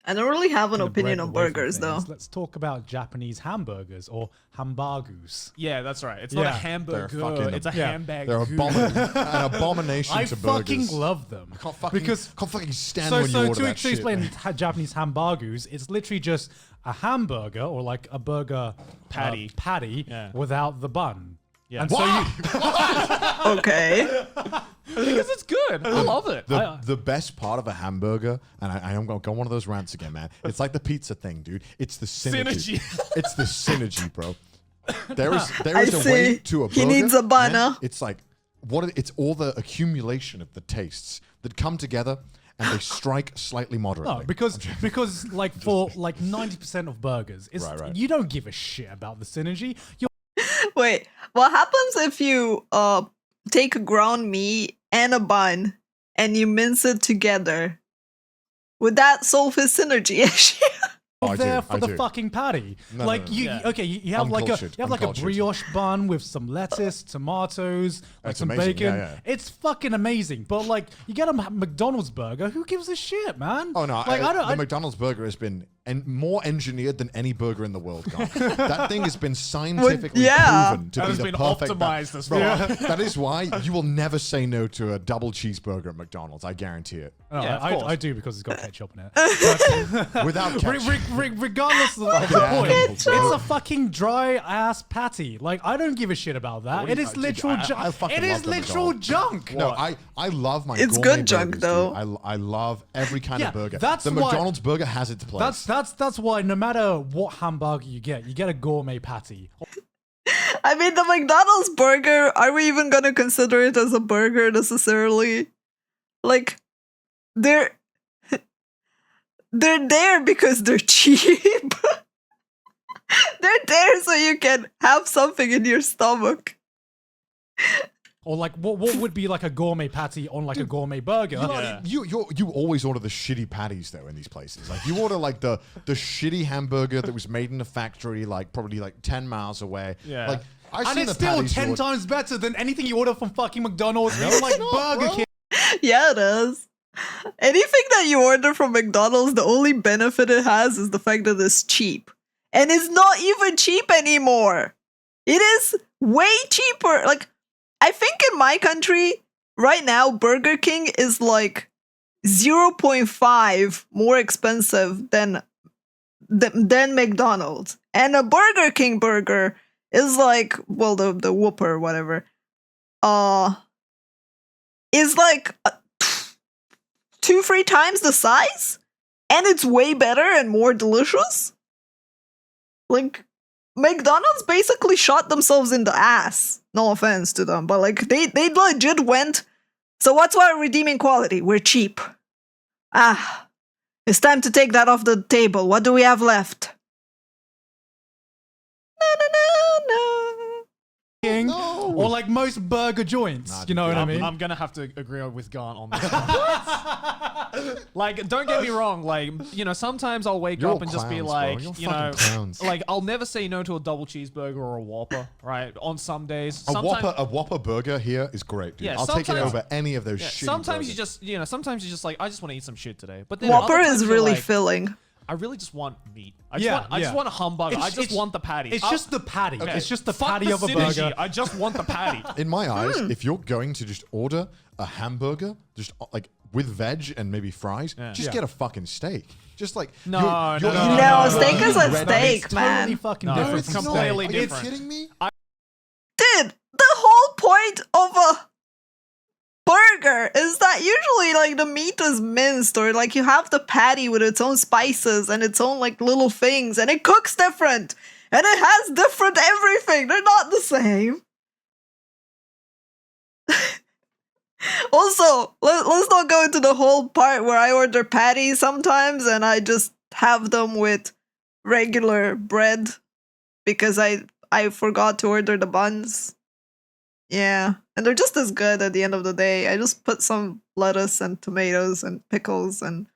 I don't really have an Gonna opinion break on away from burgers though. things. Let's talk about Japanese hamburgers or hamburgers. Yeah, that's right. It's not a Yeah. hamburger. It's a handbag. They're an abomination I to fucking burgers. love them. I can't fucking stand when you so order to that shit. explain man. Japanese hamburgers, it's literally just a hamburger or like a burger Patty. patty Yeah. without the bun. Yeah. And so you, Okay. Because it's good. I love it. The best part of a hamburger, and I am going to go on one of those rants again, man. It's like the pizza thing, dude. It's the synergy. It's the synergy, bro. There is a way to a burger. He needs a bun, man. huh? It's like it's all the accumulation of the tastes that come together and they strike slightly moderately. no, because like for like 90% of burgers, it's, Right. you don't give a shit about the synergy. You're Wait, what happens if you take a ground meat and a bun and you mince it together? Would that solve his synergy issue? I there do, for I the do. fucking patty. No, like no, no. you, Yeah. okay, you have like a Uncultured. brioche bun with some lettuce, tomatoes, like That's some amazing. bacon. Yeah. It's fucking amazing. But like, you get a McDonald's burger, who gives a shit, man? Oh no! like The McDonald's burger has been more engineered than any burger in the world. Gone. That thing has been scientifically yeah. proven to That be has the been perfect. optimized as Bro, well. that is why you will never say no to a double cheeseburger at McDonald's. I guarantee it. No, Yeah, of I course. do because it's got ketchup in it. Without ketchup. Regardless of the Fucking point, animals, it's bro. a fucking dry ass patty. Like I don't give a shit about that. What It do you- is dude, literal I junk. fucking It is love the literal McDonald's. junk. No, I love my. It's gourmet good junk, burgers, though. dude. I love every kind Yeah, of burger. that's the why- McDonald's burger has its place. That's why no matter what hamburger you get a gourmet patty. I mean, the McDonald's burger, are we even gonna consider it as a burger necessarily? Like, they're there because they're cheap. They're there so you can have something in your stomach. Or like what would be like a gourmet patty on like a gourmet burger? Yeah. You always order the shitty patties though in these places. Like you order like the shitty hamburger that was made in a factory like probably like 10 miles away. Yeah. Like I've And seen it's the still patties 10 you order- times better than anything you order from fucking McDonald's. It's like not, Burger bro. King. Yeah, it is. Anything that you order from McDonald's, the only benefit it has is the fact that it's cheap. And it's not even cheap anymore. It is way cheaper. Like, I think in my country, right now, Burger King is like 0.5 more expensive than McDonald's. And a Burger King burger is like, well, the Whopper, whatever, is like 2-3 times the size, and it's way better and more delicious. Like, McDonald's basically shot themselves in the ass. No offense to them, but like they legit went. So what's our redeeming quality? We're cheap. It's time to take that off the table. What do we have left? No. King, No. or like most burger joints. Nah, You know what I mean? I'm gonna have to agree with Garn on this. Like, don't get me wrong. Like, you know, sometimes I'll wake You're up all and just be clowns, bro. like, You're you know, fucking clowns. like I'll never say no to a double cheeseburger or a Whopper. Right? On some days, A sometimes, Whopper burger here is great, dude. Yeah, I'll take it sometimes- over any of those yeah, shitty sometimes you burgers. just, you know, sometimes you just like, I just want to eat some shit today. But then Whopper other is times you're really like, filling. I really just want meat. I Yeah, just want a hamburger. I just It's- want the patty. It's just the patty. Okay. It's just the Fuck patty the of a synergy. burger. I just want the patty. In my eyes, Hmm. if you're going to just order a hamburger, just like with veg and maybe fries, just Yeah. get a fucking steak. Just like No, you're no, eating No, steak is a red steak, meat. man. Totally fucking No, different. it's from completely steak. Are you different. kidding me? Dude, the whole point of a burger is that usually like the meat is minced, or like you have the patty with its own spices and its own like little things, and it cooks different and it has different everything. They're not the same. Also, let's not go into the whole part where I order patties sometimes and I just have them with regular bread because I forgot to order the buns. Yeah, and they're just as good at the end of the day. I just put some lettuce and tomatoes and pickles and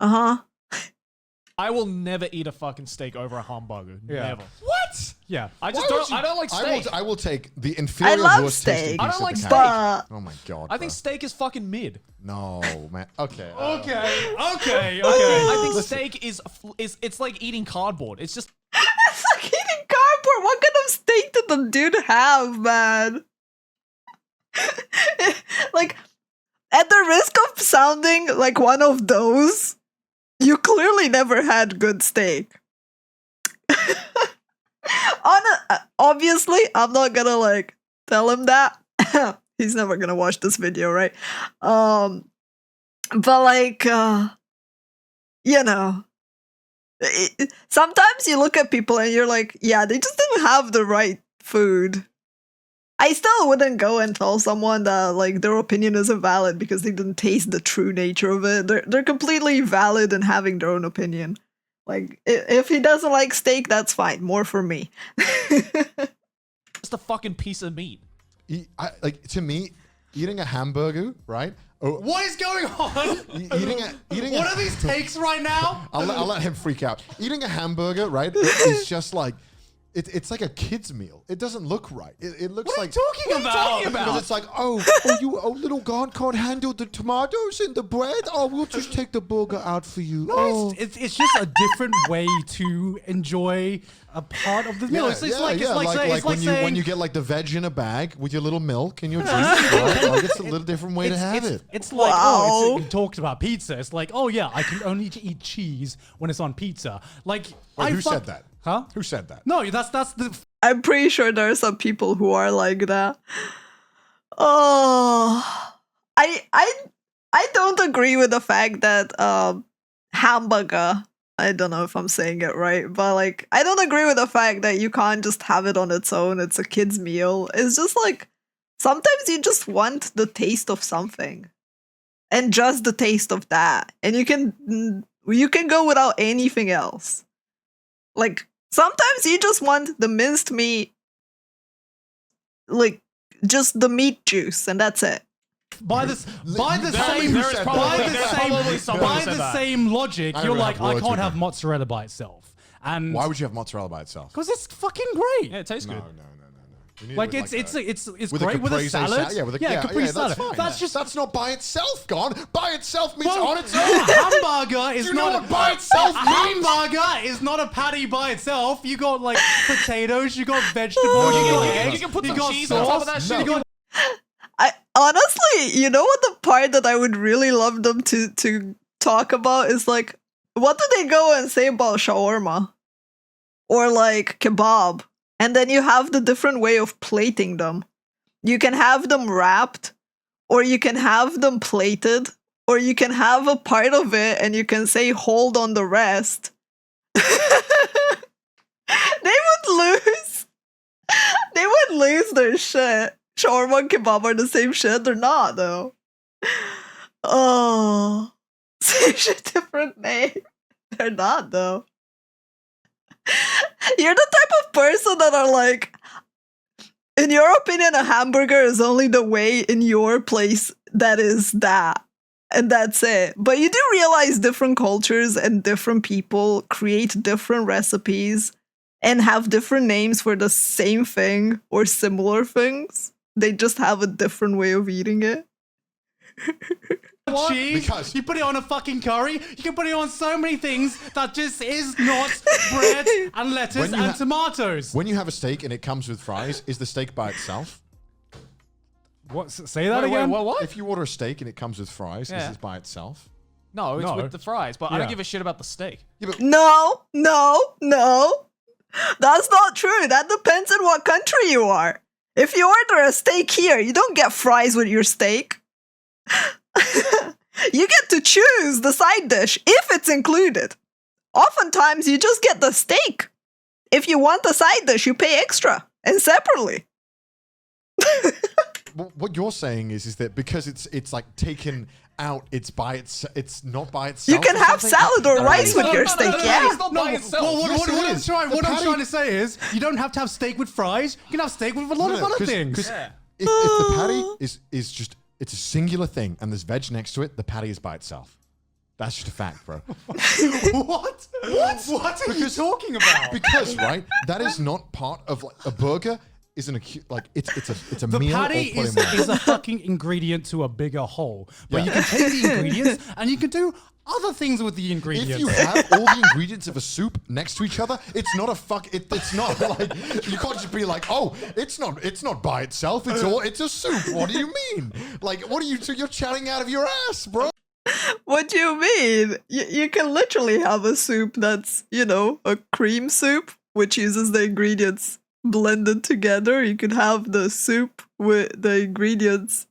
I will never eat a fucking steak over a hamburger. Yeah. Never. What? Yeah. I just Why don't. would you- I don't like steak. I will take the inferior love worst tasting steak. I piece don't of like the steak. cat. But Oh my god. I think bro. steak is fucking mid. No, man. Okay. Okay. I think steak is it's like eating cardboard. It's just it's like eating cardboard. What kind of steak did the dude have, man? Like, at the risk of sounding like one of those, you clearly never had good steak. Obviously, I'm not gonna like tell him that. He's never gonna watch this video, right? But like, you know, sometimes you look at people and you're like, yeah, they just didn't have the right food. I still wouldn't go and tell someone that like their opinion isn't valid because they didn't taste the true nature of it. They're completely valid in having their own opinion. Like if he doesn't like steak, that's fine. More for me. just a fucking piece of meat. Like to me, eating a hamburger, right? Or What is going on? eating What a, are these takes right now? I'll let him freak out. Eating a hamburger, right? It's just like it's like a kid's meal. It doesn't look right. It looks What are like you talking about? because it's like, little Gon can't handle the tomatoes in the bread. Oh, we'll just take the burger out for you. No, it's just a different way to enjoy a part of the meal. It's like when you get like the veg in a bag with your little milk and your juice. Right? Like it's a little different way to have it. It's like, Wow. you talked about pizza. It's like, oh yeah, I can only eat cheese when it's on pizza. Like, Wait, who said that? Huh? Who said that? No, that's the. I'm pretty sure there are some people who are like that. Oh, I don't agree with the fact that hamburger. I don't know if I'm saying it right, but like I don't agree with the fact that you can't just have it on its own. It's a kid's meal. It's just like sometimes you just want the taste of something, and just the taste of that, and you can go without anything else. Like sometimes you just want the minced meat, like just the meat juice, and that's it. By the same logic, I you're don't like, have I words can't with have that. mozzarella by itself, and Why would you have mozzarella by itself? because it's fucking great. Yeah, it tastes No. good. You need Like it with it's with great with a caprese salad. Yeah, with a caprese salad. That's fine. That's just that's not by itself, Gone. By itself means Well, on its a own. hamburger is Do you know not what by itself a means? hamburger is not a patty by itself. You got like potatoes, you got vegetables, you got eggs, You can put you some got cheese sauce, on top of that shit. you got I honestly, you know what the part that I would really love them to talk about is like, what do they go and say about shawarma or like kebab? And then you have the different way of plating them. You can have them wrapped, or you can have them plated, or you can have a part of it and you can say hold on the rest. They would lose. They would lose their shit. Shawarma and kebab are the same shit. They're not, though. Oh. Such a different name. They're not, though. You're the type of person that are like, in your opinion, a hamburger is only the way in your place that is that. And that's it. But you do realize different cultures and different people create different recipes and have different names for the same thing or similar things. They just have a different way of eating it. cheese. Because- you put it on a fucking curry. You can put it on so many things that just is not bread and lettuce When you and ha- tomatoes. When you have a steak and it comes with fries, is the steak by itself? What? Say that again. What? If you order a steak and it comes with fries, Yeah. is this by itself? No, it's No. with the fries. But I Yeah. don't give a shit about the steak. Yeah, but No. That's not true. That depends on what country you are. If you order a steak here, you don't get fries with your steak. You get to choose the side dish if it's included. Oftentimes, you just get the steak. If you want the side dish, you pay extra and separately. what you're saying is that because it's like taken out, it's not by itself. You can or have something? salad or rice with your no, steak, no, yeah. it's not by itself. Well, Yes, it is. what The I'm patty- trying to say is, you don't have to have steak with fries. You can have steak with a lot of No, other 'cause- things. 'cause if the patty is just it's a singular thing and there's veg next to it, the patty is by itself. That's just a fact, bro. What? What are you talking about? Because right, that is not part of like a burger. Isn't it's a The meal. patty all put in one. is a fucking ingredient to a bigger whole. But Yeah. you can take the ingredients and you can do other things with the ingredients. If you have all the ingredients of a soup next to each other, it's not a it's not like you can't just be like, oh, it's not by itself. It's a soup. What do you mean? Like, what are you? You're chatting out of your ass, bro. What do you mean? You can literally have a soup that's, a cream soup, which uses the ingredients blended together. You could have the soup with the ingredients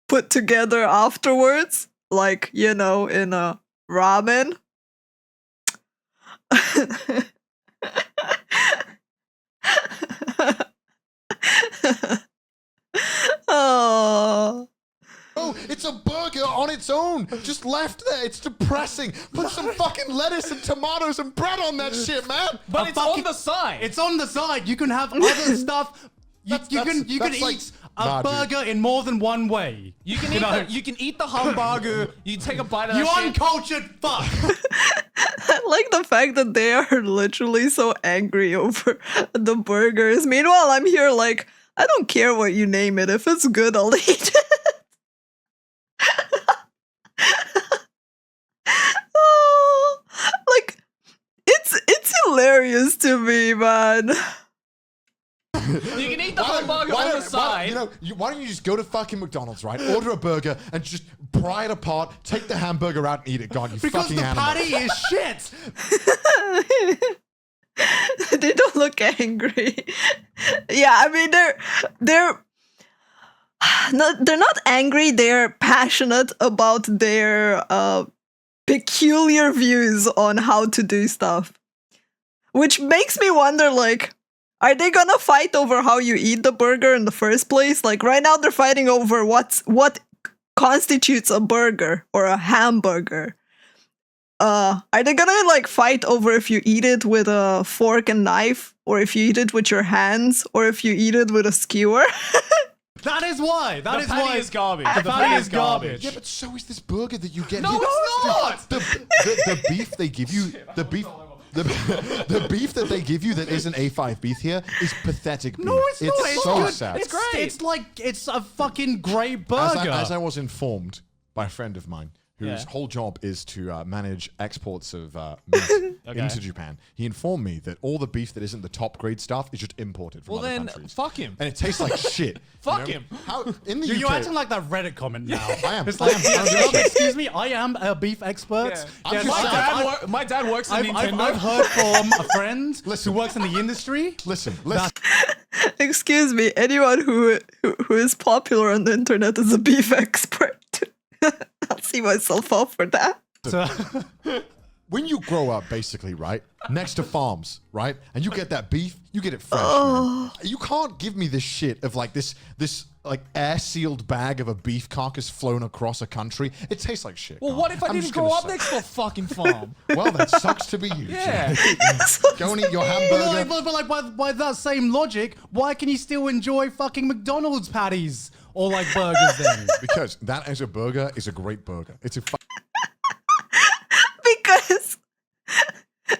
put together afterwards, like, in a ramen. Oh. Oh, it's a burger on its own, just left there. It's depressing. Put some fucking lettuce and tomatoes and bread on that shit, man. But it's on the side. It's on the side. You can have other stuff. You can that's like- eat a burger in more than one way. You can eat the hamburger. You take a bite of You that shit. uncultured fuck. I like the fact that they are literally so angry over the burgers. Meanwhile, I'm here like, I don't care what you name it. If it's good, I'll eat it. Oh, like, it's hilarious to me, man. You can eat the hamburger on the side. Why don't you just go to fucking McDonald's, right? Order a burger and just pry it apart, take the hamburger out and eat it. God, you Because fucking the animal. patty is shit. They don't look angry. Yeah, I mean they're not angry. They're passionate about their peculiar views on how to do stuff, which makes me wonder, like, are they gonna fight over how you eat the burger in the first place? Like right now, they're fighting over what constitutes a burger or a hamburger. Are they gonna like fight over if you eat it with a fork and knife, or if you eat it with your hands, or if you eat it with a skewer? That is why. That is The patty why is garbage. The The patty patty is is garbage. Yeah, but so is this burger that you get No, here. it's not. The beef they give you, the beef that they give you that isn't A5 beef here is pathetic beef. No, it's not. It's so good. sad. It's great. It's like it's a fucking great As burger. I was informed by a friend of mine whose Yeah. whole job is to manage exports of meat into Japan. He informed me that all the beef that isn't the top grade stuff is just imported from Well, other then, countries. fuck him. And it tastes like shit. Fuck you know? him. How in the You're UK? acting like that Reddit comment now. I am. It's I like, am. excuse me, I am a beef expert. Yeah. I'm Yes, just My dad works in I've Nintendo. heard from a friend Listen. who works in the industry. Listen. Excuse me, anyone who is popular on the internet is a beef expert. I'll see myself up for that. So, When you grow up, basically, right, next to farms, right, and you get that beef, you get it fresh. Man. You can't give me this shit of like this like air sealed bag of a beef carcass flown across a country. It tastes like shit. Well, Carl. what if I I'm didn't just grow gonna up say. next to a fucking farm? Well, that sucks to be you. Yeah. Go and eat your but hamburger. like by that same logic, why can you still enjoy fucking McDonald's patties or like burgers then? Because that as a burger is a great burger. It's a Because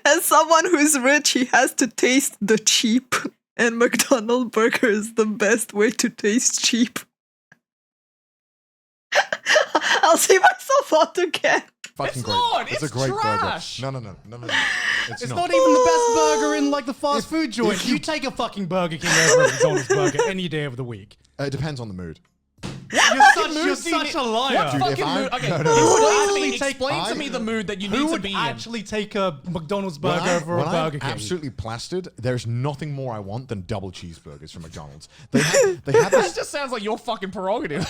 as someone who's rich, he has to taste the cheap. And McDonald's burger is the best way to taste cheap. I'll see myself out again. fucking It's great. not. It's a It's great trash. burger. No. It's not even the best burger in like the fast If- food joint. if You you- take a fucking Burger King over a McDonald's burger any day of the week. It depends on the mood. You're such a liar. What Dude, fucking if I- mood? Okay, no. explain to me the mood that you need Who to would be in. actually take a McDonald's When burger over a when I'm Burger King? absolutely plastered, there's nothing more I want than double cheeseburgers from McDonald's. They have That this. just sounds like your fucking prerogative.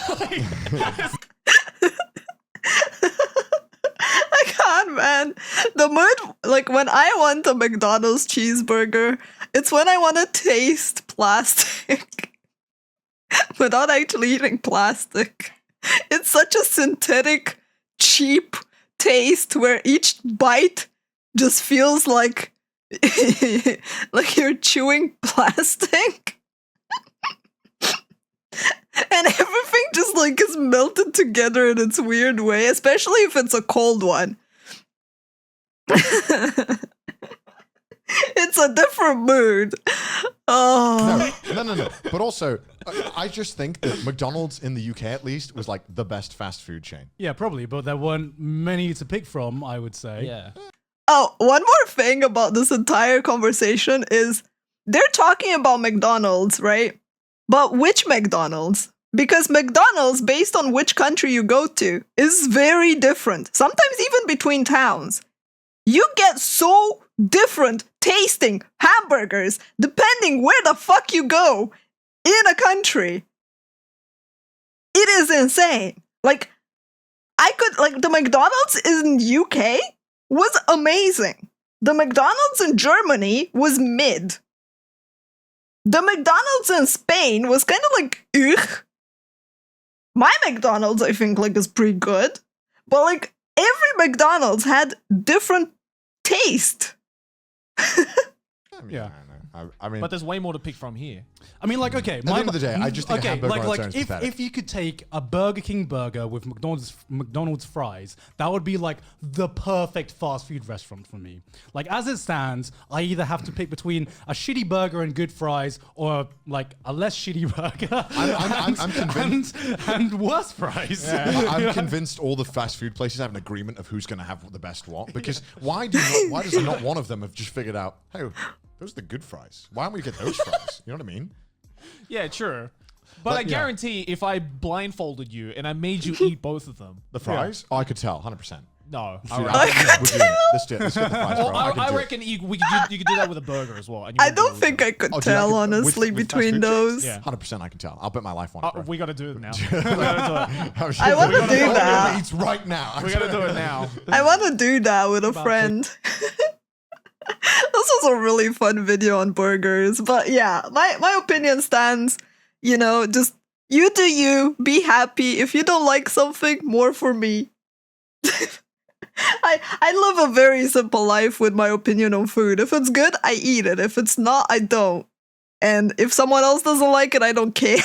I can't, man. The mood, like when I want a McDonald's cheeseburger, it's when I want to taste plastic without actually eating plastic. It's such a synthetic, cheap taste where each bite just feels like like you're chewing plastic. And everything just like is melted together in its weird way, especially if it's a cold one. It's a different mood. Oh. No. But also, I just think that McDonald's in the UK at least was like the best fast food chain. Yeah, probably, but there weren't many to pick from, I would say. Yeah. Oh, one more thing about this entire conversation is they're talking about McDonald's, right? But which McDonald's? Because McDonald's, based on which country you go to, is very different. Sometimes even between towns. You get so different tasting hamburgers depending where the fuck you go in a country. It is insane. Like, the McDonald's in UK was amazing. The McDonald's in Germany was mid. The McDonald's in Spain was kind of like, ugh. My McDonald's, I think, like, is pretty good. But, like, every McDonald's had different taste. Yeah. I mean, But there's way more to pick from here. I mean, like, okay. at the end of the day, I just think a hamburger on its own is pathetic. if you could take a Burger King burger with McDonald's fries, that would be like the perfect fast food restaurant for me. Like, as it stands, I either have to pick between a shitty burger and good fries, or like a less shitty burger I'm convinced. and worse fries. I'm convinced all the fast food places have an agreement of who's going to have the best what. Because why does not one of them have just figured out, hey, those are the good fries. Why don't we get those fries? You know what I mean? Yeah, true. But I yeah. guarantee if I blindfolded you and I made you eat both of them. The fries? Oh, I could tell, 100%. No. Dude, All I right. reckon we're doing it. Let's do it. Let's get the fries, bro. I reckon you could do that with a burger as well. And you I wouldn't do don't it think with I could Oh, dude, tell, I could- honestly, with fast between food those. Yeah. 100% I can tell. I'll bet my life on it, bro. we got to do it now. We gotta do it. I want to do that. It's right now. We got to do it now. I want to do that with a friend. This was a really fun video on burgers. But yeah, my opinion stands. You know, just you do you, be happy. If you don't like something, more for me. I live a very simple life with my opinion on food. If it's good, I eat it. If it's not, I don't. And if someone else doesn't like it, I don't care.